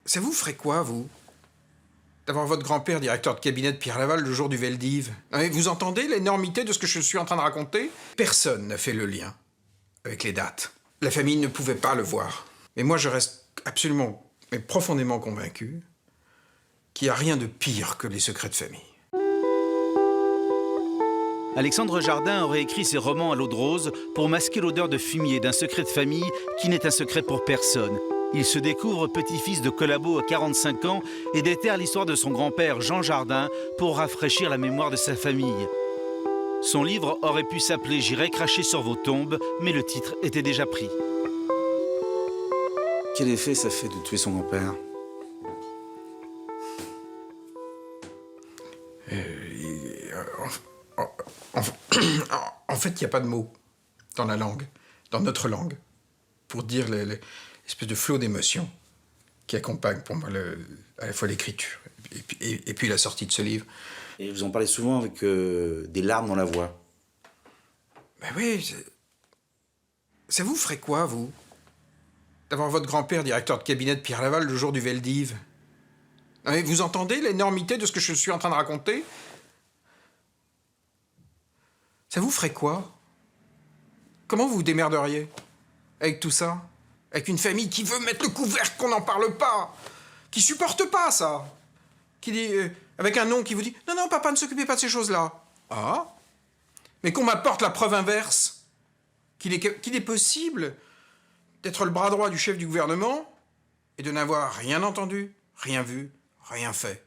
Ça vous ferait quoi, vous, d'avoir votre grand-père directeur de cabinet de Pierre Laval le jour du Veldiv? Non, mais vous entendez l'énormité de ce que je suis en train de raconter? Personne n'a fait le lien avec les dates. La famille ne pouvait pas le voir. Mais moi, je reste absolument, mais profondément convaincu qu'il n'y a rien de pire que les secrets de famille. Alexandre Jardin aurait écrit ses romans à l'eau de rose pour masquer l'odeur de fumier d'un secret de famille qui n'est un secret pour personne. Il se découvre petit-fils de collabo à 45 ans et déterre l'histoire de son grand-père Jean Jardin pour rafraîchir la mémoire de sa famille. Son livre aurait pu s'appeler « J'irai cracher sur vos tombes », mais le titre était déjà pris. Quel effet ça fait de tuer son grand-père? En fait, il n'y a pas de mots dans la langue, dans notre langue, pour dire l'espèce de flot d'émotions qui accompagne pour moi à la fois l'écriture et puis la sortie de ce livre. Et vous en parlez souvent avec des larmes dans la voix. Ben oui, ça vous ferait quoi, vous, d'avoir votre grand-père directeur de cabinet de Pierre Laval le jour du Veldiv? Non, mais vous entendez l'énormité de ce que je suis en train de raconter? Ça vous ferait quoi? Comment vous vous démerderiez avec tout ça? Avec une famille qui veut mettre le couvercle qu'on n'en parle pas, qui supporte pas ça, qui dit, avec un nom qui vous dit « Non, non, papa, ne s'occupez pas de ces choses-là. » Ah? Mais qu'on m'apporte la preuve inverse, qu'il est possible d'être le bras droit du chef du gouvernement et de n'avoir rien entendu, rien vu, rien fait.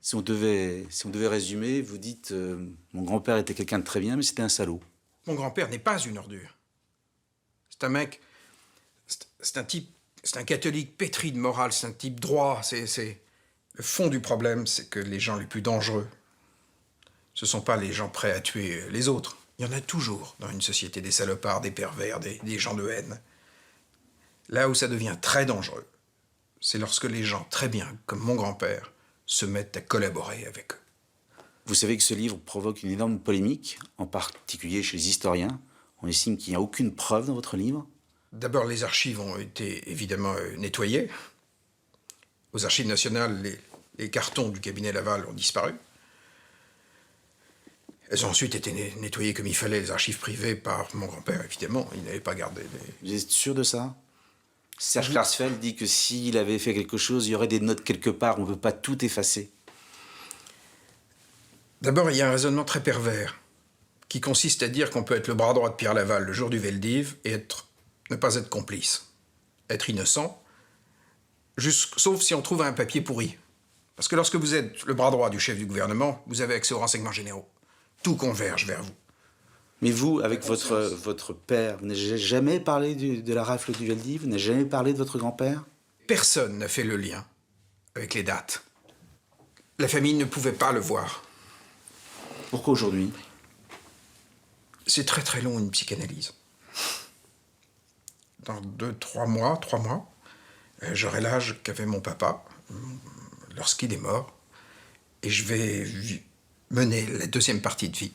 Si on devait résumer, vous dites mon grand-père était quelqu'un de très bien, mais c'était un salaud. Mon grand-père n'est pas une ordure. C'est un mec, c'est un type, c'est un catholique pétri de morale, c'est un type droit. Le fond du problème, c'est que les gens les plus dangereux, ce sont pas les gens prêts à tuer les autres. Il y en a toujours dans une société, des salopards, des pervers, des gens de haine. Là où ça devient très dangereux, c'est lorsque les gens très bien, comme mon grand-père, se mettent à collaborer avec eux. Vous savez que ce livre provoque une énorme polémique, en particulier chez les historiens. On estime qu'il n'y a aucune preuve dans votre livre. D'abord, les archives ont été évidemment nettoyées. Aux archives nationales, les cartons du cabinet Laval ont disparu. Elles ont ensuite été nettoyées comme il fallait, les archives privées, par mon grand-père, évidemment. Il n'avait pas gardé les... Vous êtes sûr de ça? Serge Klarsfeld dit que s'il avait fait quelque chose, il y aurait des notes quelque part, on ne peut pas tout effacer. D'abord, il y a un raisonnement très pervers, qui consiste à dire qu'on peut être le bras droit de Pierre Laval le jour du Veldiv et ne pas être complice, être innocent, sauf si on trouve un papier pourri. Parce que lorsque vous êtes le bras droit du chef du gouvernement, vous avez accès aux renseignements généraux. Tout converge vers vous. Mais vous, avec votre père, vous n'avez jamais parlé de la rafle du Veldiv? Vous n'avez jamais parlé de votre grand-père? Personne n'a fait le lien avec les dates. La famille ne pouvait pas le voir. Pourquoi aujourd'hui? C'est très très long, une psychanalyse. Dans 3 mois, j'aurai l'âge qu'avait mon papa lorsqu'il est mort. Et je vais mener la deuxième partie de vie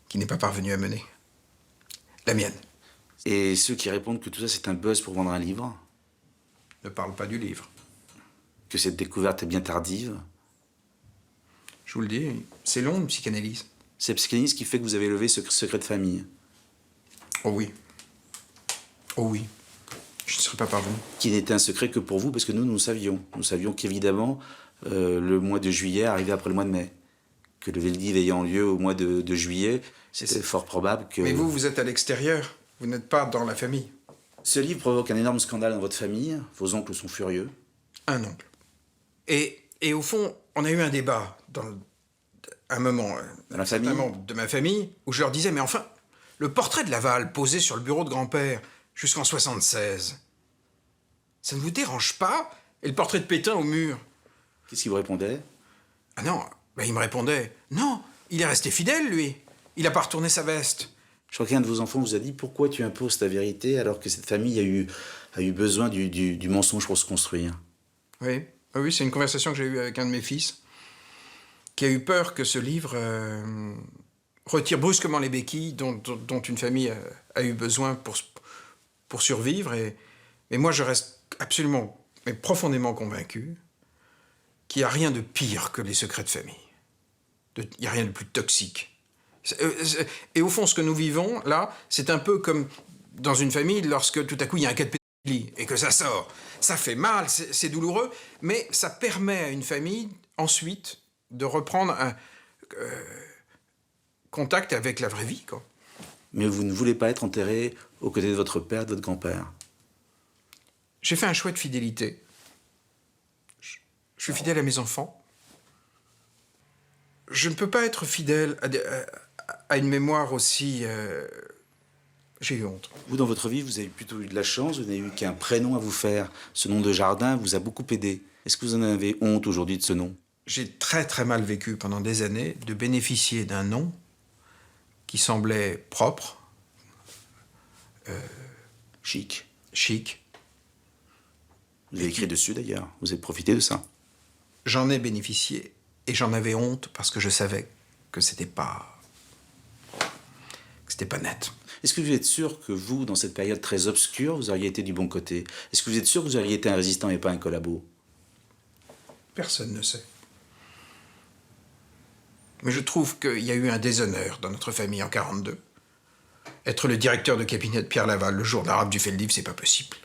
qu'il n'est pas parvenu à mener. La mienne. Et ceux qui répondent que tout ça c'est un buzz pour vendre un livre? Ne parle pas du livre. Que cette découverte est bien tardive? Je vous le dis, c'est long, une psychanalyse. C'est la psychanalyse qui fait que vous avez levé ce secret de famille? Oh oui. Oh oui. Je ne serais pas parvenu. Qui n'était un secret que pour vous, parce que nous savions. Nous savions qu'évidemment, le mois de juillet arrivait après le mois de mai. Que le Veldiv ayant lieu au mois de juillet, c'était fort probable que... Mais vous êtes à l'extérieur. Vous n'êtes pas dans la famille. Ce livre provoque un énorme scandale dans votre famille. Vos oncles sont furieux. Un oncle. Et au fond, on a eu un débat dans un moment Dans la famille de ma famille où je leur disais, mais enfin, le portrait de Laval posé sur le bureau de grand-père jusqu'en 76, ça ne vous dérange pas? Et le portrait de Pétain au mur? Qu'est-ce qu'il vous répondait? Ah non, ben il me répondait, non, il est resté fidèle, lui. Il n'a pas retourné sa veste. Je crois qu'un de vos enfants vous a dit « Pourquoi tu imposes ta vérité alors que cette famille a eu besoin du mensonge pour se construire ?» Oui, oui, c'est une conversation que j'ai eue avec un de mes fils, qui a eu peur que ce livre retire brusquement les béquilles dont une famille a eu besoin pour survivre. Et moi, je reste absolument, mais profondément convaincu qu'il n'y a rien de pire que les secrets de famille. Il n'y a rien de plus toxique. Et au fond, ce que nous vivons, là, c'est un peu comme dans une famille lorsque tout à coup il y a un cas de pédophilie et que ça sort. Ça fait mal, c'est douloureux, mais ça permet à une famille, ensuite, de reprendre un contact avec la vraie vie, quoi. Mais vous ne voulez pas être enterré aux côtés de votre père, de votre grand-père. J'ai fait un choix de fidélité. Je suis fidèle à mes enfants. Je ne peux pas être fidèle à une mémoire aussi... J'ai eu honte. Vous, dans votre vie, vous avez plutôt eu de la chance, vous n'avez eu qu'un prénom à vous faire. Ce nom de Jardin vous a beaucoup aidé. Est-ce que vous en avez honte aujourd'hui de ce nom? J'ai très très mal vécu pendant des années de bénéficier d'un nom qui semblait propre, Chic. chic. Vous avez écrit dessus d'ailleurs, vous avez profité de ça. J'en ai bénéficié et j'en avais honte parce que je savais que c'était pas net. Est-ce que vous êtes sûr que vous, dans cette période très obscure, vous auriez été du bon côté? Est-ce que vous êtes sûr que vous auriez été un résistant et pas un collabo? Personne ne sait. Mais je trouve qu'il y a eu un déshonneur dans notre famille en 1942. Être le directeur de cabinet de Pierre Laval le jour d'Arabe du Feldiv, c'est pas possible.